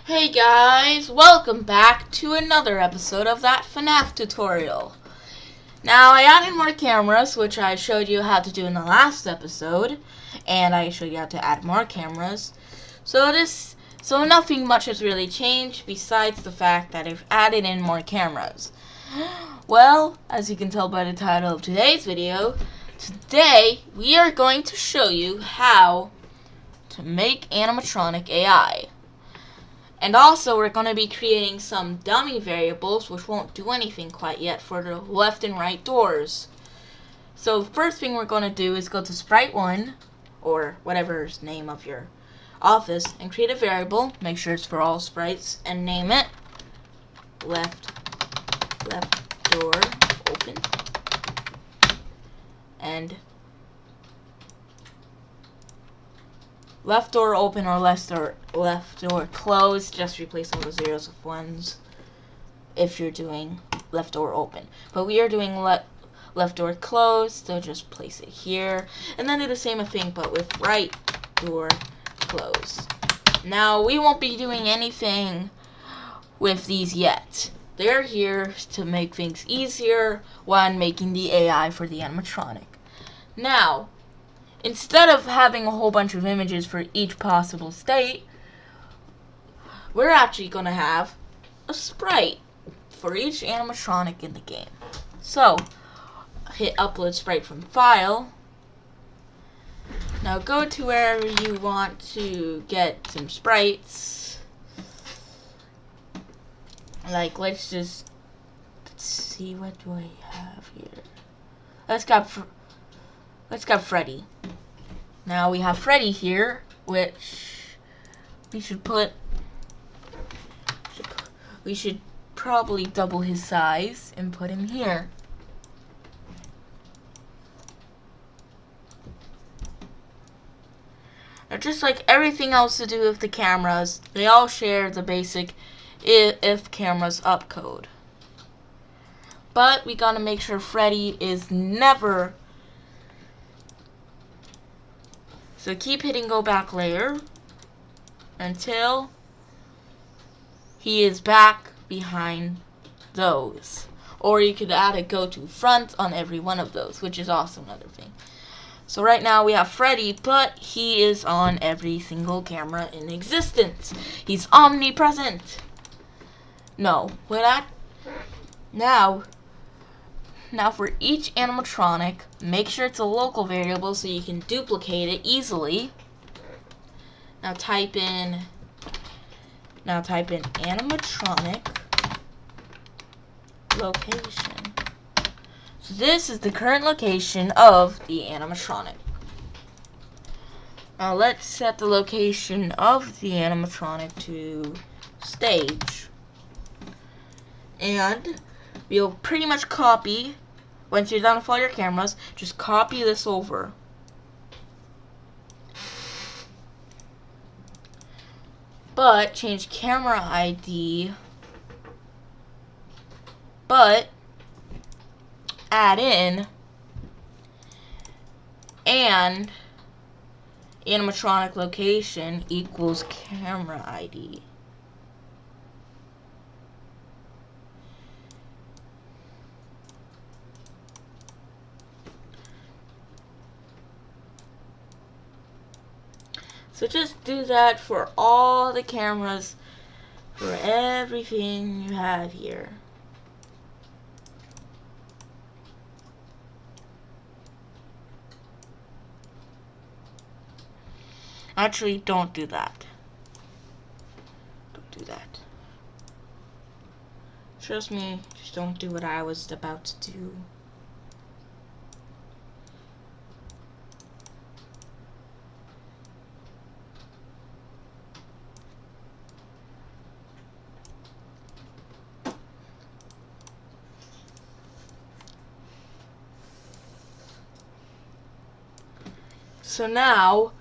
Hey guys, welcome back to another episode of that FnaF tutorial. Now I added more cameras, which I showed you how to do in the last episode, and I showed you how to add more cameras. So nothing much has really changed besides the fact that I've added in more cameras. Well, as you can tell by the title of today's video, today we are going to show you how to make animatronic AI. And also, we're going to be creating some dummy variables, which won't do anything quite yet, for the left and right doors. So, the first thing we're going to do is go to Sprite 1, or whatever's name of your office, and create a variable. Make sure it's for all sprites, and name it left door open. And left door open or left door closed, just replace all the zeros with ones if you're doing left door open. But we are doing left door closed, so just place it here. And then do the same thing, but with right door closed. Now, we won't be doing anything with these yet. They're here to make things easier when making the AI for the animatronic. Now, instead of having a whole bunch of images for each possible state, we're actually going to have a sprite for each animatronic in the game. So, hit upload sprite from file. Now go to wherever you want to get some sprites. Like, let's see, what do I have here? Let's grab Freddy. Now we have Freddy here, which we should probably double his size and put him here. Now, just like everything else to do with the cameras, they all share the basic if cameras up code. But we gotta make sure Freddy is never. So keep hitting go back layer until he is back behind those. Or you could add a go to front on every one of those, which is also another thing. So right now we have Freddy, but he is on every single camera in existence. He's omnipresent. No, Now for each animatronic, make sure it's a local variable so you can duplicate it easily. Now type in animatronic location. So this is the current location of the animatronic. Now let's set the location of the animatronic to stage. And we'll pretty much copy, once you're done with all your cameras, just copy this over. But change camera ID, but add in and animatronic location equals camera ID. So just do that for all the cameras, for everything you have here. Actually, don't do that. Don't do that. Trust me, just don't do what I was about to do. So now,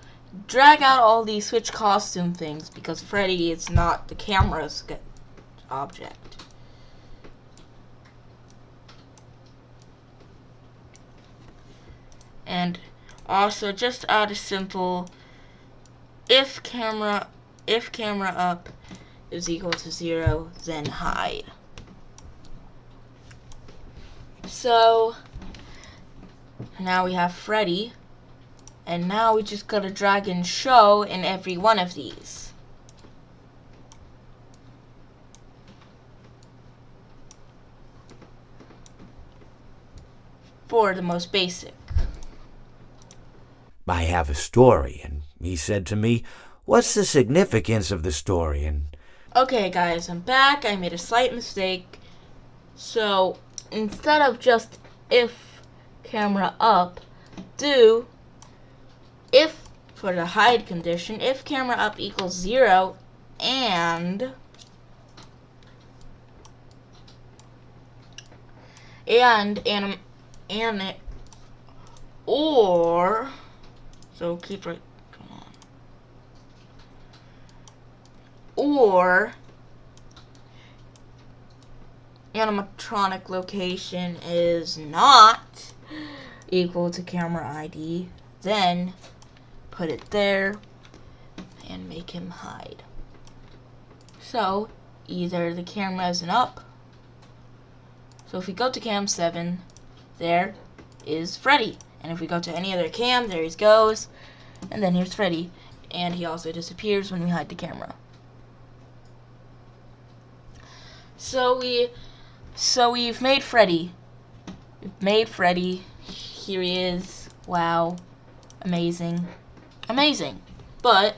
drag out all these switch costume things, because Freddy is not the camera's object. And also just add a simple if camera up is equal to 0, then hide. So now we have Freddy, and now we just gotta drag and show in every one of these. For the most basic. I have a story, and he said to me, "What's the significance of the story?" And okay guys, I'm back. I made a slight mistake. So instead of just if camera up, do if for the hide condition, if camera up equals 0 and it, or so keep right, come on, or animatronic location is not equal to camera ID, then put it there and make him hide. So either the camera isn't up. So if we go to cam 7, there is Freddy. And if we go to any other cam, there he goes. And then here's Freddy. And he also disappears when we hide the camera. So we've made Freddy. We've made Freddy. Here he is. Wow. Amazing. Amazing. But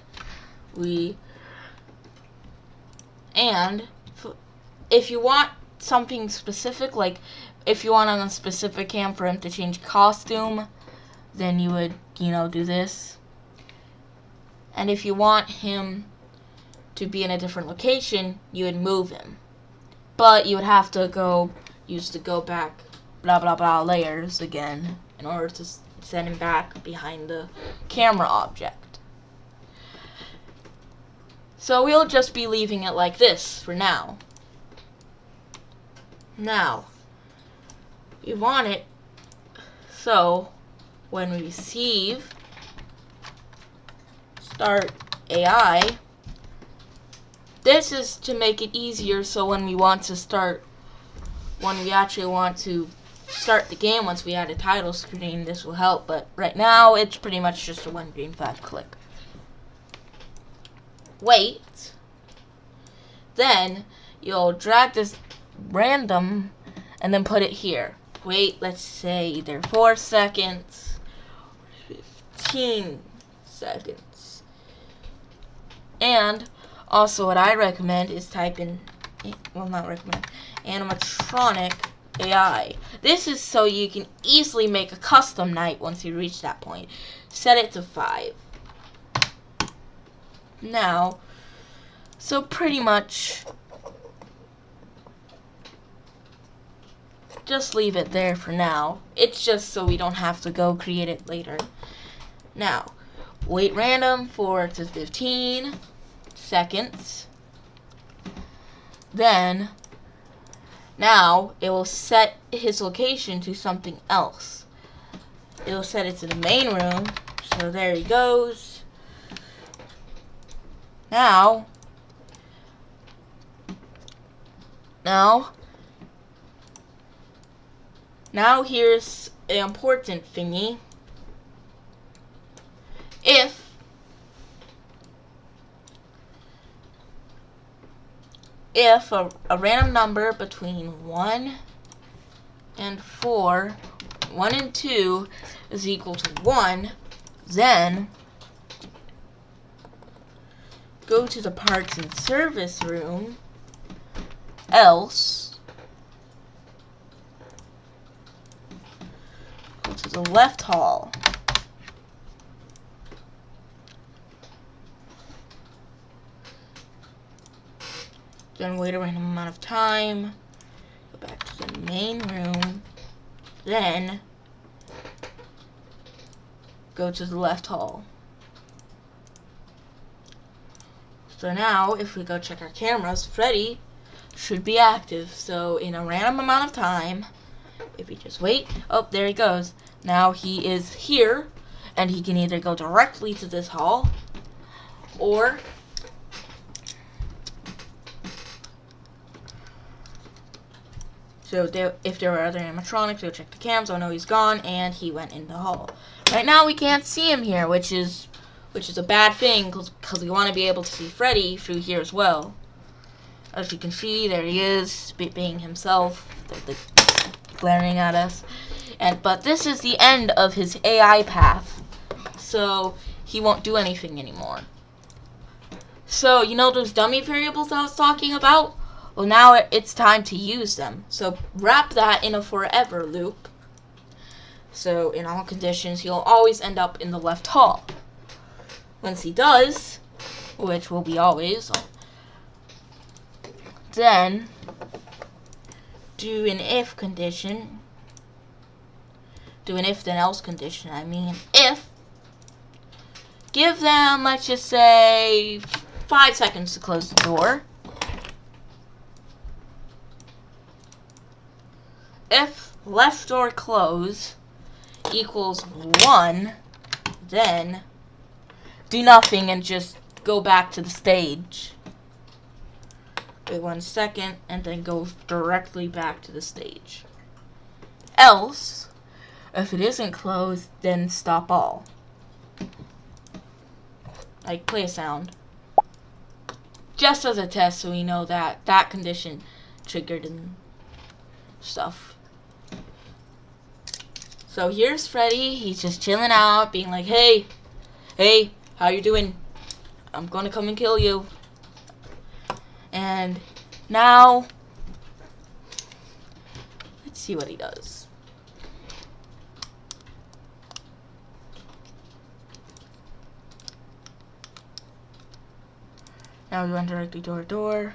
if you want something specific, like if you want on a specific cam for him to change costume, then you would, do this. And if you want him to be in a different location, you would move him. But you would have to go back blah blah blah layers again in order to send him back behind the camera object. So we'll just be leaving it like this for now. Now, we want it so when we receive start AI, this is to make it easier so when we actually want to start the game, once we add a title screen, this will help. But right now, it's pretty much just a one green 5 click. Wait. Then you'll drag this random and then put it here. Wait, let's say either 4 seconds or 15 seconds. And also what I recommend is type in, well, not recommend, animatronic AI. This is so you can easily make a custom night once you reach that point. Set it to 5. Now, so pretty much just leave it there for now. It's just so we don't have to go create it later. Now, wait random for to 15 seconds. Then, now it will set his location to something else. It will set it to the main room. So there he goes. Now here's an important thingy. If a random number between 1 and 4, 1 and 2 is equal to 1, then go to the parts and service room, else go to the left hall. Then wait a random amount of time, go back to the main room, then go to the left hall. So now, if we go check our cameras, Freddy should be active. So in a random amount of time, if we just wait, oh, there he goes. Now he is here, and he can either go directly to this hall, or So if there were other animatronics, they'll check the cams. Oh no, he's gone, and he went in the hall. Right now, we can't see him here, which is a bad thing, because we want to be able to see Freddy through here as well. As you can see, there he is, being himself, glaring at us. But this is the end of his AI path, so he won't do anything anymore. So, you know those dummy variables I was talking about? Well, now it's time to use them. So, wrap that in a forever loop. So, in all conditions, he'll always end up in the left hall. Once he does, which will be always, then do an if condition. Do an if then else condition. I mean, if, give them, let's just say, 5 seconds to close the door. If left door close equals 1, then do nothing and just go back to the stage. Wait 1 second and then go directly back to the stage. Else, if it isn't closed, then stop all. Like, play a sound. Just as a test, so we know that that condition triggered and stuff. So here's Freddy. He's just chilling out, being like, hey, how you doing? I'm gonna come and kill you. And now, let's see what he does. Now we run directly door to door.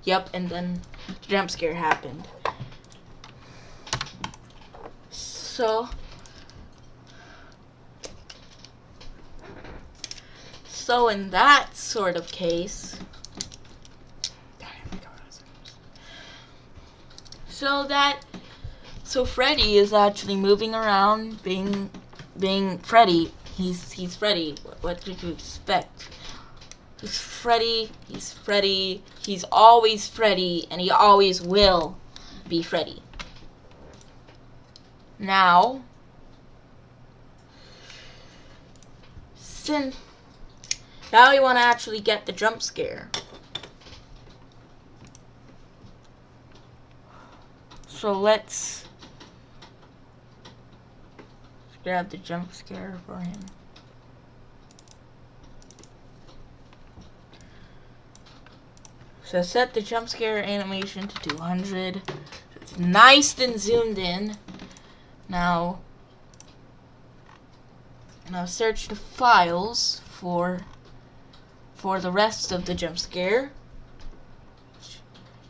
Yep, and then the jump scare happened. So in that sort of case, so Freddy is actually moving around, being Freddy. He's Freddy. What did you expect? He's Freddy. He's always Freddy, and he always will be Freddy. Now we want to actually get the jump scare. So let's grab the jump scare for him. So set the jump scare animation to 200. So it's nice and zoomed in. Now search the files for the rest of the jump scare.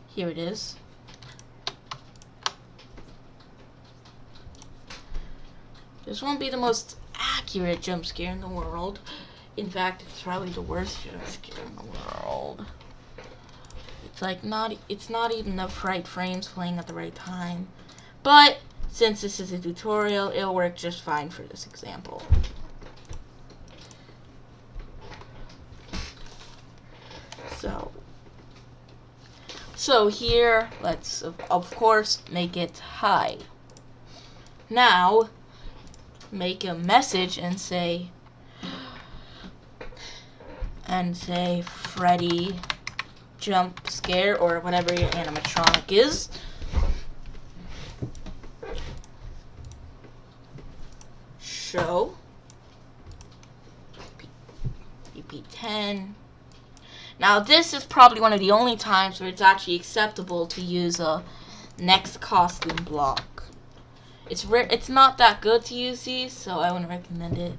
Here it is. This won't be the most accurate jump scare in the world. In fact, it's probably the worst jump scare in the world. It's not even the right frames playing at the right time. But since this is a tutorial, it'll work just fine for this example. So here, let's of course make it high. Now make a message and say Freddy jump scare, or whatever your animatronic is. Show PP10. Now this is probably one of the only times where it's actually acceptable to use a next costume block. It's not that good to use these, so I wouldn't recommend it.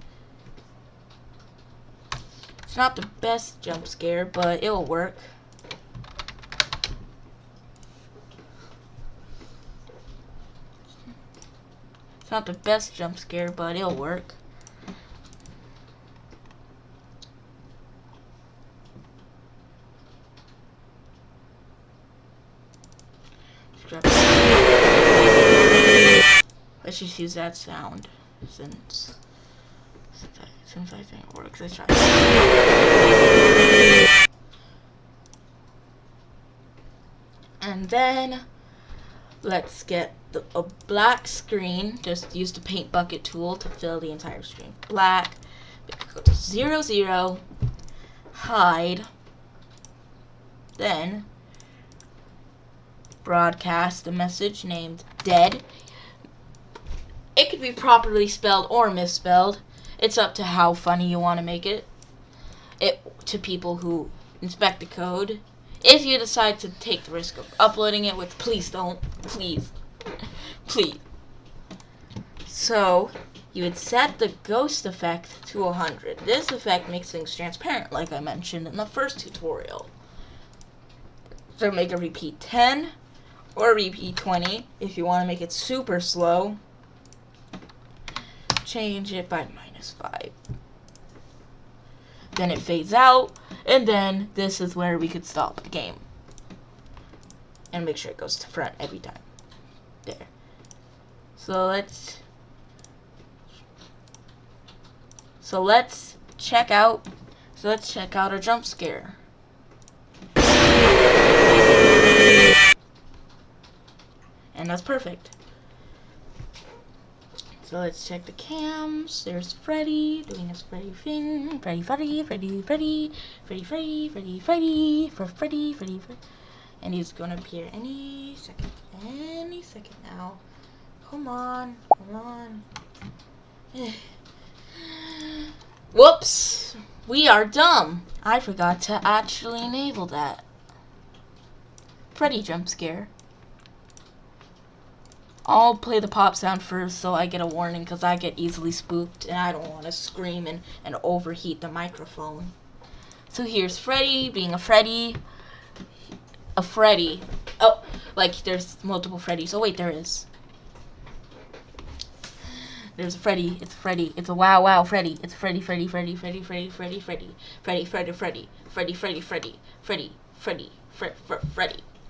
It's not the best jump scare, but it'll work. It's not the best jump scare, but it'll work. Let's just use that sound. since I think it works. Let's try. And then let's get a black screen. Just use the paint bucket tool to fill the entire screen black. Go to 0, 0, hide, then broadcast the message named dead. It could be properly spelled or misspelled. It's up to how funny you want to make it to people who inspect the code. If you decide to take the risk of uploading it, which please don't, please. So you would set the ghost effect to 100. This effect makes things transparent, like I mentioned in the first tutorial. So make a repeat 10 or repeat 20. If you want to make it super slow, change it by -5. Then it fades out, and then this is where we could stop the game. And make sure it goes to front every time. There. So let's check out our jump scare. And that's perfect. So let's check the cams. There's Freddy doing his Freddy thing. Freddy. And he's gonna appear any second now. Come on. Whoops! We are dumb. I forgot to actually enable that. Freddy jump scare. I'll play the pop sound first so I get a warning, because I get easily spooked and I don't want to scream and overheat the microphone. So here's Freddy being a Freddy. Oh, like there's multiple Freddys. Oh wait, there is. There's a Freddy. It's Freddy. It's a wow Freddy. It's Freddy. Freddy.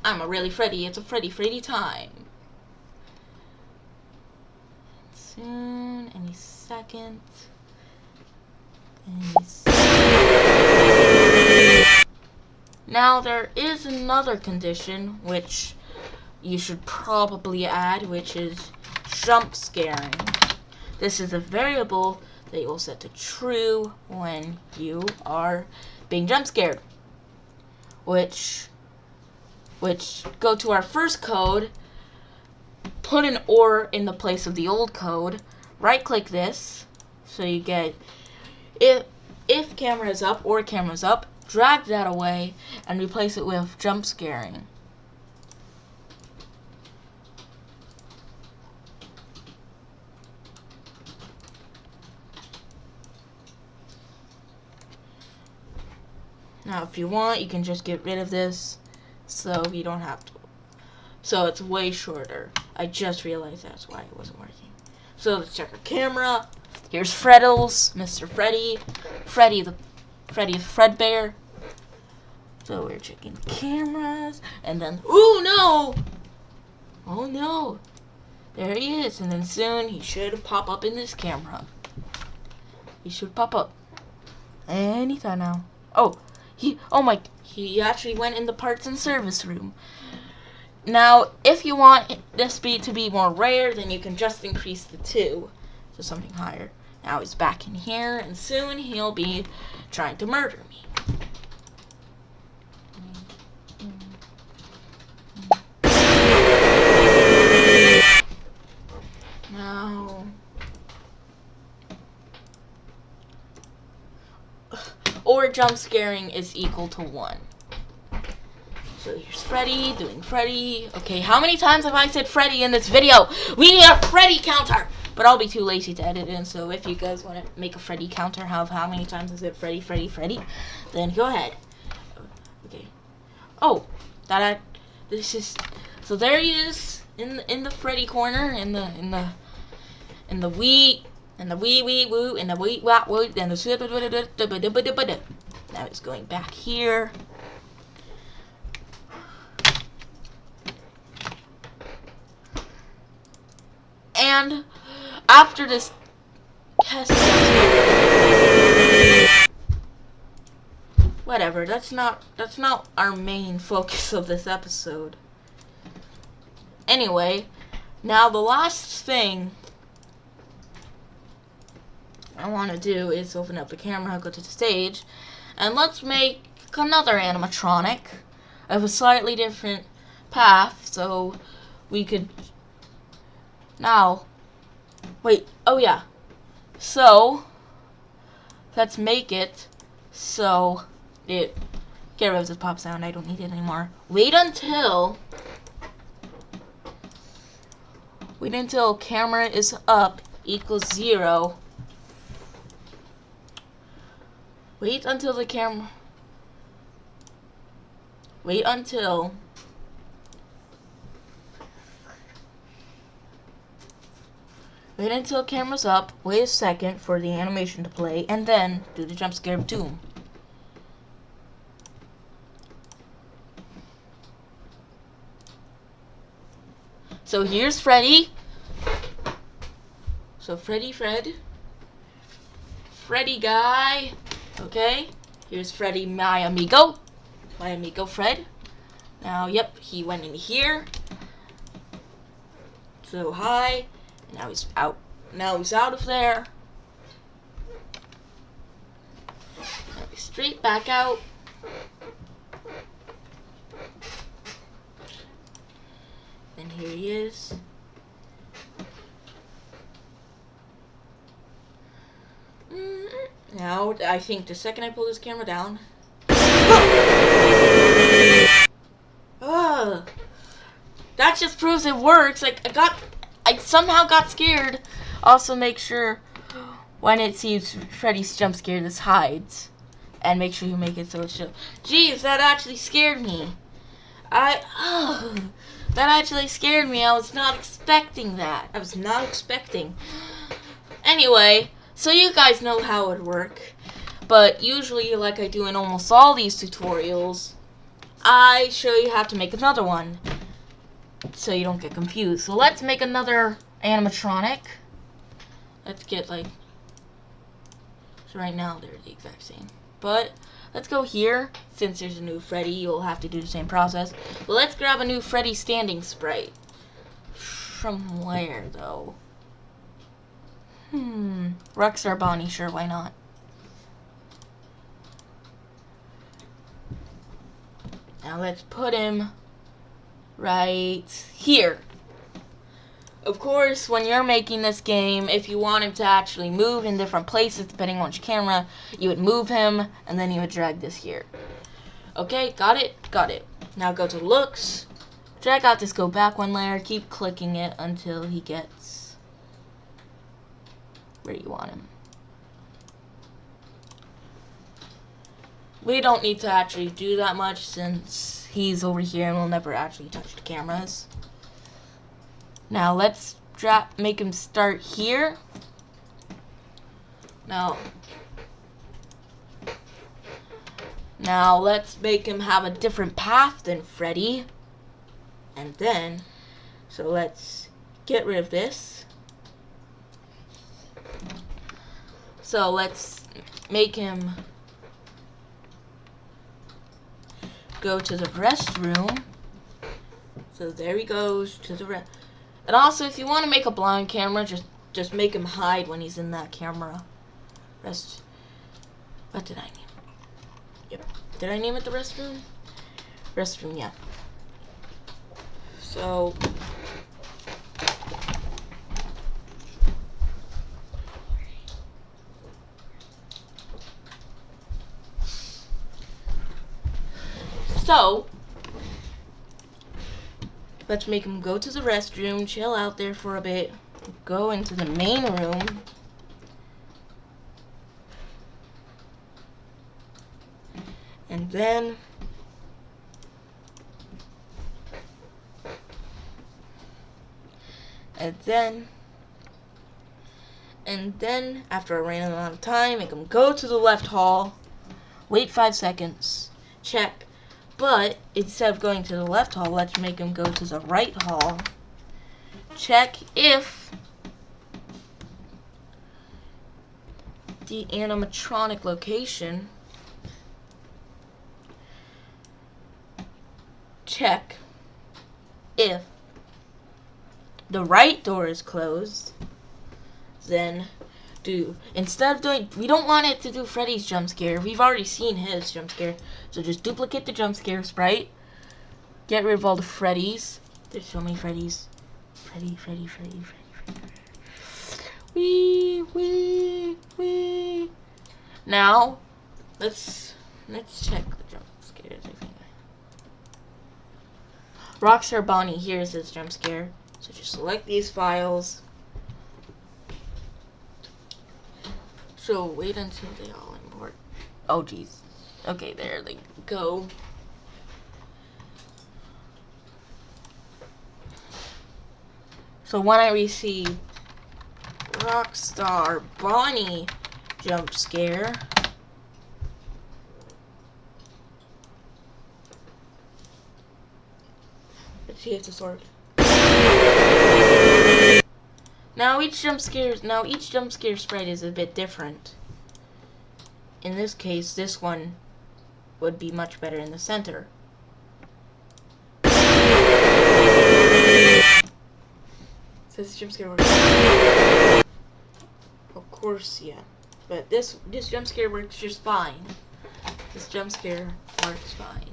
I'm a really Freddy. It's a Freddy time. Soon, any second. Now there is another condition which you should probably add, which is jump scaring. This is a variable that you will set to true when you are being jump scared. Which go to our first code, put an OR in the place of the old code, right click this, so you get if camera is up or camera's up, drag that away and replace it with jump scaring. Now if you want, you can just get rid of this so you don't have to. So it's way shorter. I just realized that's why it wasn't working. So let's check our camera. Here's Freddles, Mr. Freddy. Freddy the Fredbear. So we're checking cameras, and then oh no, there he is, and then soon he should pop up in this camera. He should pop up anytime now. He actually went in the parts and service room. Now, if you want this speed to be more rare, then you can just increase the 2 to something higher. Now he's back in here, and soon he'll be trying to murder me. Now, or jump scaring is equal to 1. So here's Freddy doing Freddy. Okay, how many times have I said Freddy in this video? We need a Freddy counter! But I'll be too lazy to edit in, so if you guys want to make a Freddy counter, how many times I said Freddy, then go ahead. Okay. Oh, so there he is in the Freddy corner, in the wee woo, and the wee wah woo, and the now it's going back here. And after this test. Whatever, that's not our main focus of this episode. Anyway, now the last thing I want to do is open up the camera, go to the stage, and let's make another animatronic of a slightly different path, so we could now wait. Oh yeah, so let's make it so it get rid of this pop sound. I don't need it anymore. Wait until camera is up equals 0. Wait until camera's up, wait a second for the animation to play, and then do the jump scare of doom. So here's Freddy. So Freddy guy. Okay, here's Freddy, my amigo Fred. Now, yep, he went in here. So hi. Now he's out. Now he's out of there. Now he's straight back out. And here he is. Now, I think the second I pull this camera down... that just proves it works. Like, I somehow got scared. Also, make sure when it sees Freddy's jump scare, this hides. And make sure you make it so it shows. Jeez, that actually scared me. That actually scared me. I was not expecting that. Anyway, so you guys know how it would work. But usually, like I do in almost all these tutorials, I show you how to make another one. So you don't get confused. So let's make another animatronic. Let's get like... So right now, they're the exact same. But let's go here. Since there's a new Freddy, you'll have to do the same process. But let's grab a new Freddy standing sprite. From where, though? Rockstar Bonnie, sure, why not? Now let's put him right here. Of course, when you're making this game, if you want him to actually move in different places, depending on which camera, you would move him, and then you would drag this here. Okay, got it? Got it. Now go to looks, drag out this go back one layer, keep clicking it until he gets where you want him. We don't need to actually do that much since he's over here and we'll never actually touch the cameras. Now let's make him start here. Now let's make him have a different path than Freddy. And then, so let's get rid of this. So let's make him go to the restroom. So there he goes to the And also, if you want to make a blind camera, just make him hide when he's in that camera. What did I name it? Yep. Did I name it the restroom? Restroom, yeah. So let's make him go to the restroom, chill out there for a bit, go into the main room. And then, after a random amount of time, make him go to the left hall, wait 5 seconds, check. But instead of going to the left hall, let's make him go to the right hall, check if the animatronic location, check if the right door is closed, then instead of doing, we don't want it to do Freddy's jump scare. We've already seen his jump scare. So just duplicate the jump scare sprite. Get rid of all the Freddy's. There's so many Freddy's. Freddy. Wee. Now, let's check the jump scares. Rockstar Bonnie, here's his jump scare. So just select these files. So wait until they all import. Oh geez. Okay, there they go. So when I receive Rockstar Bonnie jump scare, let's see if this works. Now each jump scare sprite is a bit different. In this case, this one would be much better in the center. So this jump scare works. Of course, yeah. But this jump scare works just fine. This jump scare works fine.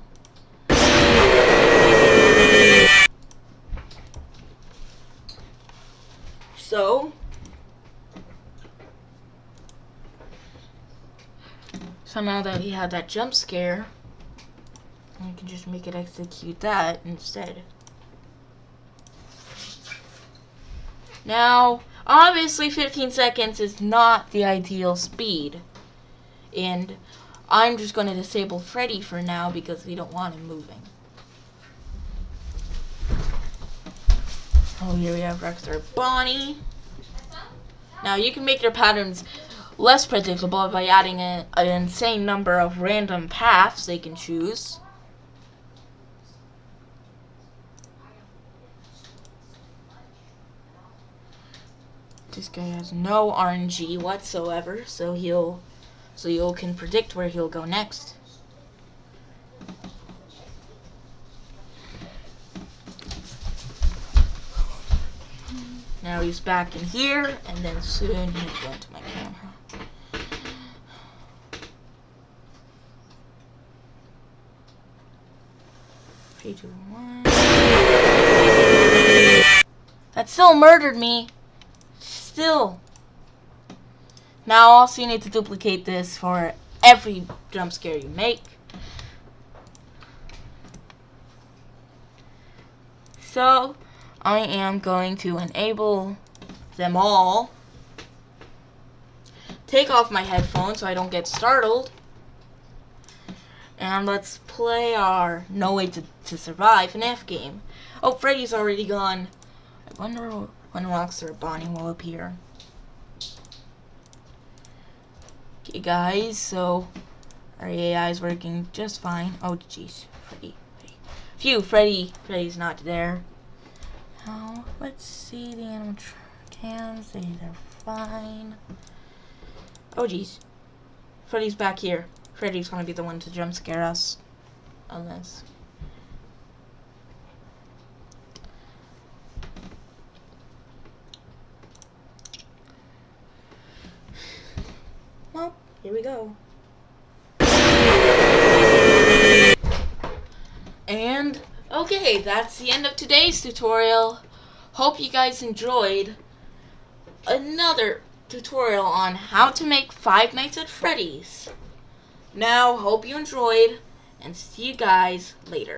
So now that he had that jump scare, I can just make it execute that instead. Now, obviously 15 seconds is not the ideal speed. And I'm just going to disable Freddy for now because we don't want him moving. Oh, here we have Rockstar Bonnie. Now you can make your patterns less predictable by adding an insane number of random paths they can choose. This guy has no RNG whatsoever, so you can predict where he'll go next. Now he's back in here, and then soon he'll go into my camera. 3, 2, 1. That still murdered me. Still. Now also you need to duplicate this for every jump scare you make. So I am going to enable them all. Take off my headphones so I don't get startled. And let's play our No Way to Survive FnaF game. Oh, Freddy's already gone. I wonder when Rockstar Bonnie will appear. Okay guys, so our AI is working just fine. Oh jeez, Freddy. Phew, Freddy's not there. Now, let's see the animatronics. They're fine. Oh jeez. Freddy's back here. Freddy's gonna be the one to jump scare us. Unless. Well, here we go. And, okay, that's the end of today's tutorial. Hope you guys enjoyed another tutorial on how to make Five Nights at Freddy's. Now, hope you enjoyed, and see you guys later.